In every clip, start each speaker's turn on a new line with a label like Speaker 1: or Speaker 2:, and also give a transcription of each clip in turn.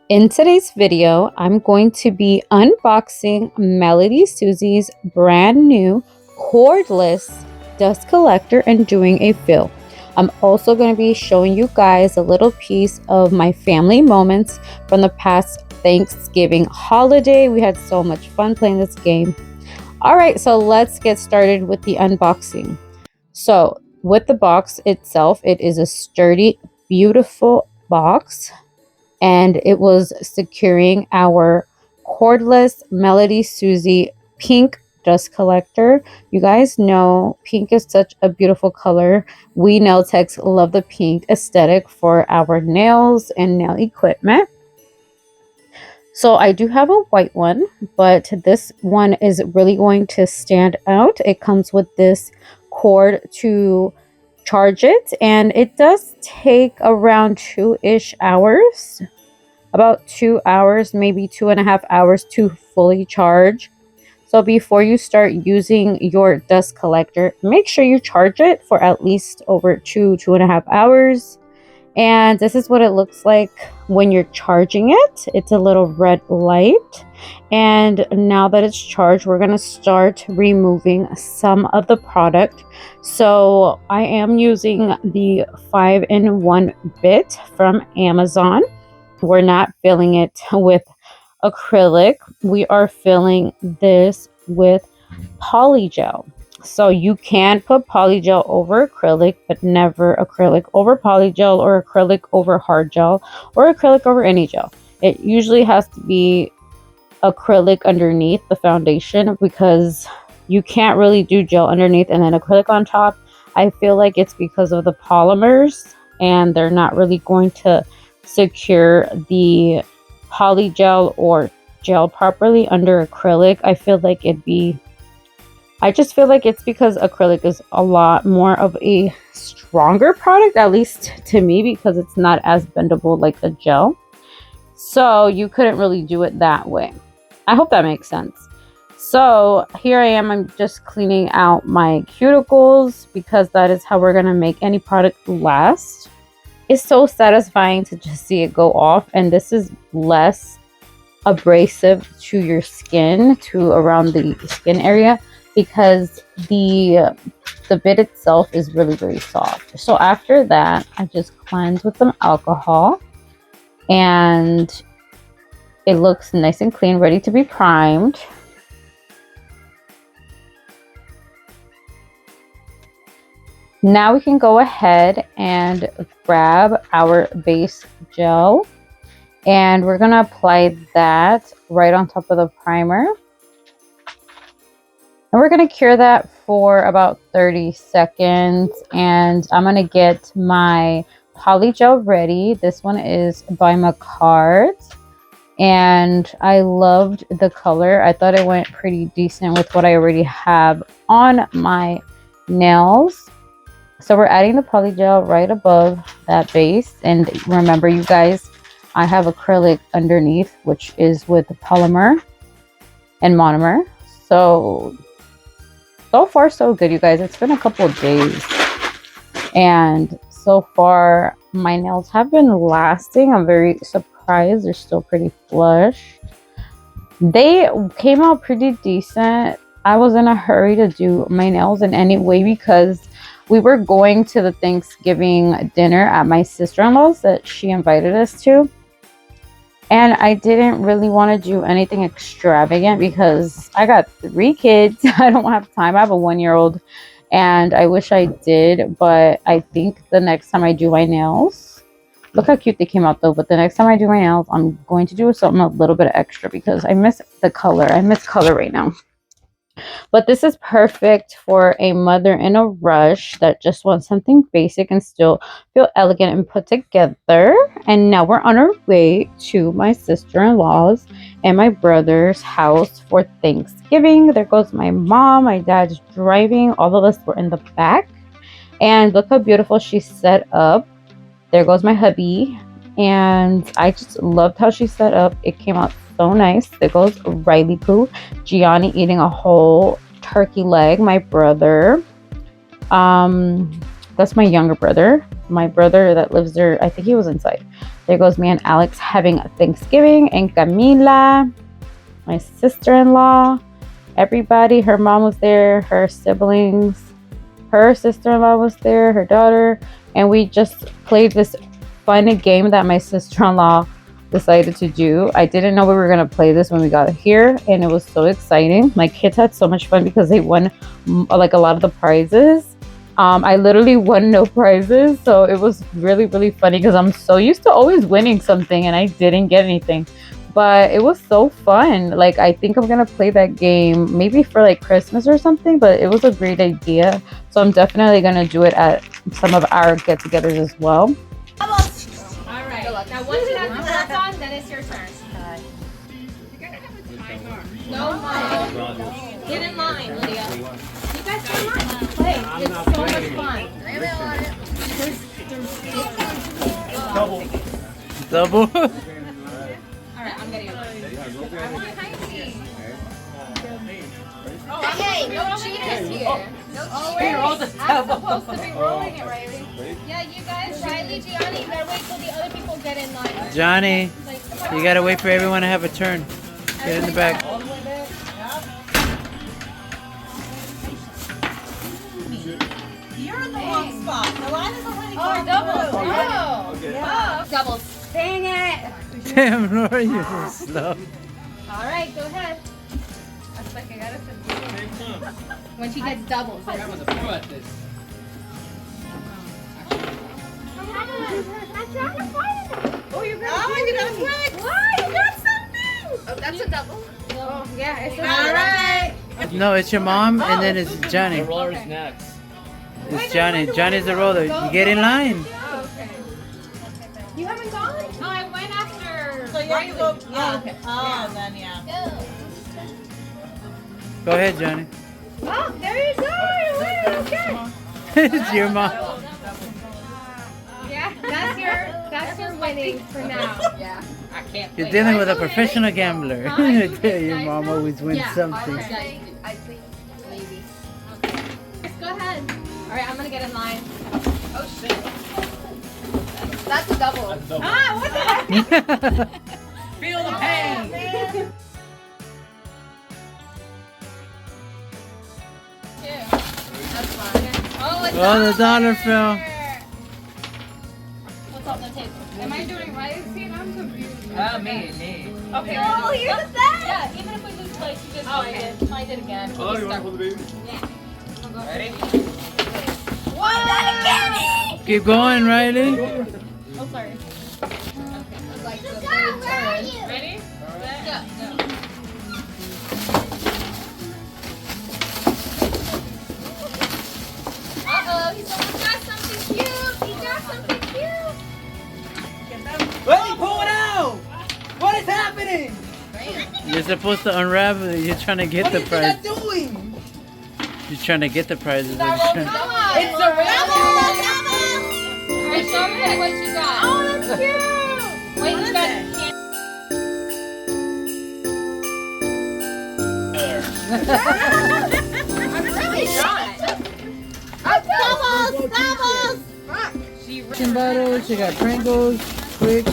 Speaker 1: In today's video, I'm going to be unboxing MELODYSUSIE's brand new cordless dust collector and doing a fill. I'm also going to be showing you guys a little piece of my family moments from the past Thanksgiving holiday. We had so much fun playing this game. All right, so let's get started with the unboxing. So with the box itself, it is a sturdy, beautiful box, and it was securing our cordless MELODYSUSIE pink dust collector. You guys know pink is such a beautiful color. We nail techs love the pink aesthetic for our nails and nail equipment. So I do have a white one, but this one is really going to stand out. It comes with this cord to charge it, and it does take around 2-ish hours, about 2 hours, maybe 2.5 hours to fully charge. So before you start using your dust collector, make sure you charge it for at least over 2.5 hours. And this is what it looks like when you're charging it. It's a little red light. And now that it's charged, we're going to start removing some of the product. So I am using the 5-in-1 bit from Amazon. We're not filling it with acrylic. We are filling this with polygel. So you can put polygel over acrylic, but never acrylic over polygel or acrylic over hard gel or acrylic over any gel. It usually has to be acrylic underneath the foundation, because you can't really do gel underneath and then acrylic on top. I feel like it's because of the polymers, and they're not really going to secure the polygel or gel properly under acrylic. I just feel like it's because acrylic is a lot more of a stronger product, at least to me, because it's not as bendable like a gel. So you couldn't really do it that way. I hope that makes sense. So here I am. I'm just cleaning out my cuticles, because that is how we're going to make any product last. It's so satisfying to just see it go off, and this is less abrasive to your skin, to around the skin area, because the bit itself is really soft. So after that, I just cleanse with some alcohol, and it looks nice and clean, ready to be primed. Now we can go ahead and grab our base gel, and we're going to apply that right on top of the primer. And we're going to cure that for about 30 seconds. And I'm going to get my polygel ready. This one is by Macart, and I loved the color. I thought it went pretty decent with what I already have on my nails. So we're adding the polygel right above that base. And remember, you guys, I have acrylic underneath, which is with polymer and monomer. So far so good, you guys. It's been a couple of days, and so far my nails have been lasting. I'm very surprised. They're still pretty flush. They came out pretty decent. I was in a hurry to do my nails in any way, because we were going to the Thanksgiving dinner at my sister-in-law's that she invited us to. And I didn't really want to do anything extravagant, because I got 3 kids. I don't have time. I have a 1-year-old, and I wish I did. But I think the next time I do my nails, look how cute they came out though. But the next time I do my nails, I'm going to do something a little bit extra, because I miss the color. I miss color right now. But this is perfect for a mother in a rush that just wants something basic and still feel elegant and put together. And now we're on our way to my sister-in-law's and my brother's house for Thanksgiving. There goes my mom. My dad's driving. All of us were in the back. And look how beautiful she set up. There goes my hubby. And I just loved how she set up. It came out so nice. There goes Riley Poo. Gianni eating a whole turkey leg. My brother. That's my younger brother. My brother that lives there, I think he was inside. There goes me and Alex having Thanksgiving, and Camila, my sister-in-law, everybody. Her mom was there, her siblings, her sister-in-law was there, her daughter, and we just played this fun game that my sister-in-law decided to do. I didn't know we were going to play this when we got here, and it was so exciting. My kids had so much fun because they won like a lot of the prizes. I literally won no prizes, so it was really funny because I'm so used to always winning something and I didn't get anything. But it was so fun. Like, I think I'm gonna play that game maybe for like Christmas or something, but it was a great idea. So I'm definitely gonna do it at some of our get-togethers as well.
Speaker 2: Alright, now once you have the gloves on, then it's your turn. You gotta have a timer. No, Mom. Get in line, Lydia. You guys come on. Play. It's so much fun.
Speaker 3: Double.
Speaker 2: Alright, I'm getting it. I'm behind you. Hey, no cheaters here. No cheaters. I'm supposed to be rolling it, Riley. Yeah, you guys, Riley, Gianni, you gotta wait till the other people get in line.
Speaker 3: Johnny, you gotta wait for everyone to have a turn. Get in the back.
Speaker 4: You're in the wrong spot. The line is already
Speaker 2: Oh,
Speaker 4: gone
Speaker 2: doubles.
Speaker 4: through.
Speaker 2: Oh.
Speaker 4: Yeah.
Speaker 2: Doubles. Dang it.
Speaker 3: Damn, Nora, you're so slow.
Speaker 2: Alright, go ahead. That's like I gotta when she gets doubles.
Speaker 4: Oh, you got a flex.
Speaker 2: Wow, you got something. Oh, that's a double. Oh, yeah, it's a
Speaker 4: All right.
Speaker 3: No, it's your mom and then it's Johnny.
Speaker 5: The roller's next.
Speaker 3: It's Johnny. Johnny's the roller. You get in line.
Speaker 2: Oh, okay. You haven't gone? No, I went after
Speaker 4: So you have to go.
Speaker 2: Riley.
Speaker 4: Yeah.
Speaker 2: Oh, okay.
Speaker 4: Oh, then yeah.
Speaker 3: Go ahead, Johnny.
Speaker 2: Oh, there you go. You win. Okay.
Speaker 3: It's your mom.
Speaker 2: Yeah, that's your winning for now. Yeah.
Speaker 5: I can't
Speaker 3: You're
Speaker 5: play.
Speaker 3: dealing with a professional gambler. Your mom always wins something.
Speaker 2: I think maybe. Okay. Just go ahead. All right, I'm gonna get in line. Oh shit. That's a double. Ah, what the heck?
Speaker 5: Feel the pain.
Speaker 2: That's fine. Oh, it's
Speaker 3: Oh, the dollar fell.
Speaker 2: What's on the table? Am I doing right? See, I'm confused.
Speaker 5: Me.
Speaker 2: Okay. Oh, you're the best. Yeah, even if we lose place, you just find it again.
Speaker 6: Oh, you want to hold the baby?
Speaker 2: Yeah.
Speaker 5: Ready?
Speaker 2: What?
Speaker 3: Keep going, Riley.
Speaker 2: Oh, sorry. Okay. Like the third turn. Ready? Yeah. Uh-oh, he's almost got something cute. He got something cute.
Speaker 5: Wait, pull it out! What is happening?
Speaker 3: You're supposed to unravel it. You're trying to get the prize.
Speaker 5: doing?
Speaker 3: You're trying to get the prizes.
Speaker 2: Come on.
Speaker 5: It's a rainbow.
Speaker 2: Alright, show me what you got. Oh, that's cute. Wait, you got I'm really trying. Doubles!
Speaker 3: Chicken bottles. She got Pringles, Twix.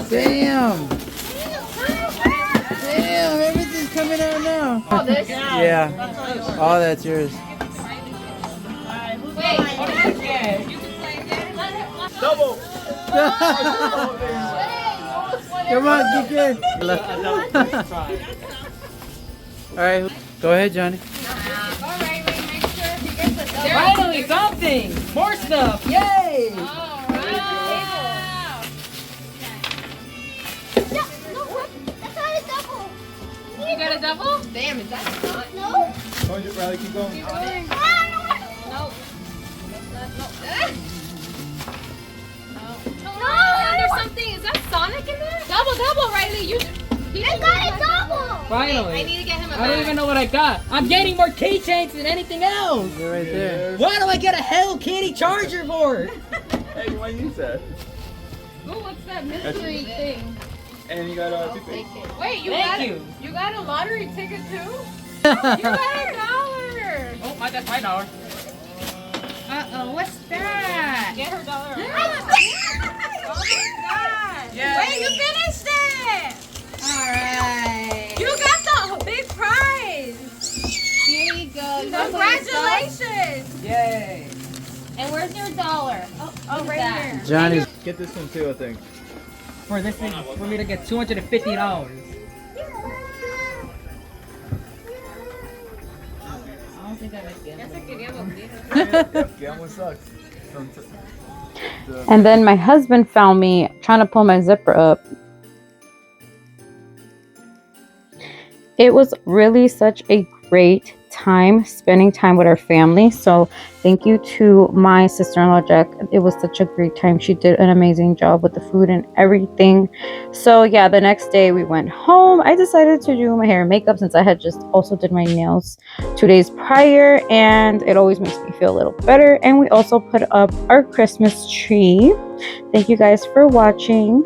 Speaker 3: Damn! Damn! Everything's coming out now.
Speaker 2: Oh, this?
Speaker 3: Yeah. All that's yours.
Speaker 2: Wait, you can play again.
Speaker 6: Double.
Speaker 3: Come on, kick in. All right, go ahead, Johnny.
Speaker 2: Alright, wait, make sure he gets a double.
Speaker 5: Finally, something! More stuff! Yay!
Speaker 2: Alright. You got a double? Damn, is that not?
Speaker 6: Come on, Riley, keep going.
Speaker 2: Keep going. Nope. No, there's something. Is that Sonic in there? Double, Riley. You got a double.
Speaker 5: Finally.
Speaker 2: I need to get him a
Speaker 5: I don't even know what I got. I'm getting more keychains than anything else.
Speaker 3: They're right there.
Speaker 5: Why do I get a Hello Kitty charger for?
Speaker 6: Hey, you want to use that?
Speaker 2: Ooh, what's that mystery thing?
Speaker 6: And you got toothpaste.
Speaker 2: Wait,
Speaker 5: Thank you.
Speaker 2: You got a lottery ticket too? You got $1.
Speaker 5: Oh, that's $5.
Speaker 2: Uh-oh, what's that? Get her dollar. God.
Speaker 4: Yay.
Speaker 2: Wait, you finished it. Alright. You got the big prize. Here you go. Congratulations.
Speaker 4: Yay.
Speaker 2: And where's your dollar? Oh, right here.
Speaker 3: Johnny's.
Speaker 6: Get this one too, I think.
Speaker 5: For this thing, for me to get $250.
Speaker 6: That one sucks.
Speaker 1: And then my husband found me trying to pull my zipper up. It was really such a great time spending time with our family. So thank you to my sister-in-law Jack. It was such a great time. She did an amazing job with the food and everything. So yeah, the next day we went home. I decided to do my hair and makeup since I had just also did my nails 2 days prior, and it always makes me feel a little better. And we also put up our Christmas tree. Thank you guys for watching.